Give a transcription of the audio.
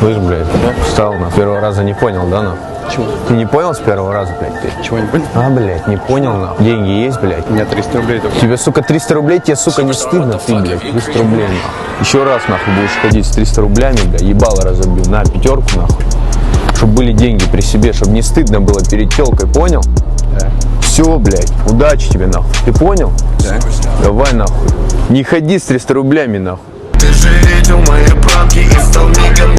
Слышь, блядь, встал, на первого раза не понял, да, на? Чего? Ты не понял с первого раза, блядь, ты? Чего не понял? А, блядь, не понял, на? Деньги есть, блядь? У меня 300 рублей только. Тебе, сука, 300 рублей, тебе, сука, не стыдно, ты, блядь, 300 рублей, нахуй. Еще раз, нахуй, будешь ходить с 300 рублями, блядь, ебало разобью, на, пятерку, нахуй. Чтобы были деньги при себе, чтобы не стыдно было перед телкой, понял? Да. Все, блядь, удачи тебе, нахуй, ты понял? Да. Давай, нахуй. Не ходи с 300 рублями, нахуй. Ты же видел мои пранки и стал мигом.